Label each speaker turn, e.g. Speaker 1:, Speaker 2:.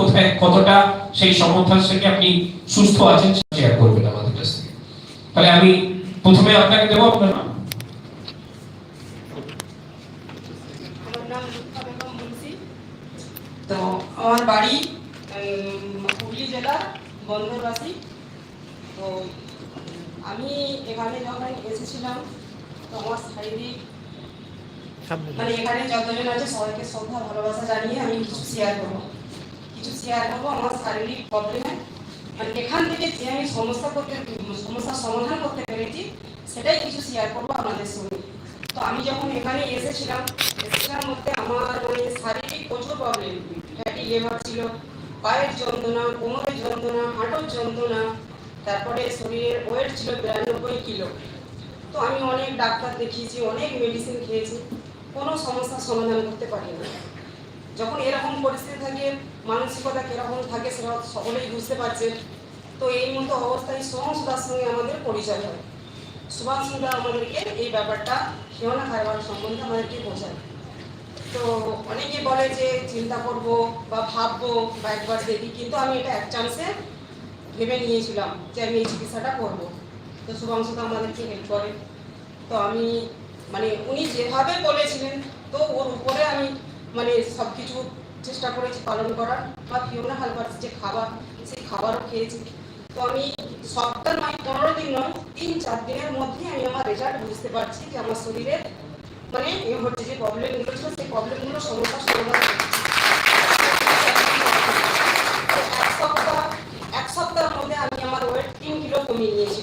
Speaker 1: কোথায় কতটা সেই সমর্থন থেকে আপনি সুস্থ আছেন শেয়ার করবেন আমাদের কাছে। তাহলে আমি প্রথমে আপনাকে দেবো আপনার নাম।
Speaker 2: আমার নাম লুৎফা বেগম মুন্সি। তো আমার বাড়ি হুগলি জেলার বন্দরবাসী। তো আমি এখানে যখন এসেছিলাম তো আমার শারীরিক মানে এখানে যতজন আছে সবাইকে শ্রদ্ধা ভালোবাসা জানিয়ে আমি কিছু শেয়ার করবো আমার শারীরিক প্রবলেমে। মানে এখান থেকে যে আমি সমস্যার সমাধান করতে পেরেছি সেটাই কিছু শেয়ার করবো আপনাদের সঙ্গে। তো আমি যখন এখানে এসেছিলাম মধ্যে আমার মানে শারীরিক প্রচুর প্রবলেম, ফ্যাটি লিভার ছিল, পায়ের যন্ত্রণা, কোমরের যন্ত্রণা, হাঁটুর যন্ত্রণা, তারপরে শরীরের ওয়েট ছিল 92 কিলো। তো আমি অনেক ডাক্তার দেখিয়েছি, অনেক মেডিসিন খেয়েছি, কোনো সমস্যার সমাধান করতে পারি না। যখন এরকম পরিস্থিতি থাকে মানসিকতা কিরকম থাকে সেটা সকলেই বুঝতে পারছে। তো এই মতো অবস্থায় সুভাংশুদার সঙ্গে আমাদের পরিচয় হয়। সুভাংশুদা আমাদেরকে এই ব্যাপারটা ফিওনা থাইরয়েড সম্বন্ধে আমাদেরকে বোঝায়। তো অনেকে বলে যে চিন্তা করব বা ভাববো বা একবার দেখি, কিন্তু আমি এটা এক চান্সে ভেবে নিয়েছিলাম যে আমি এই চিকিৎসাটা করবো। তো সুভাংশুদা আমাদেরকে হেল্প করে। তো আমি মানে উনি যেভাবে বলেছিলেন তো ওর উপরে আমি মানে সব কিছু চেষ্টা করেছি পালন করার, বা ফিওনা হালবার্স যে খাবার সেই খাবারও খেয়েছি। তো আমি সপ্তাহ নয় 15 দিন নয় 3-4 দিনের মধ্যে আমি আমার রেজাল্ট বুঝতে পারছি যে আমার শরীরে মানে হচ্ছে যে প্রবলেমগুলো ছিল সেই প্রবলেমগুলো সমস্যার সমাধান। এক সপ্তাহের মধ্যে আমি আমার ওয়েট 3 কিলো কমিয়ে নিয়েছি।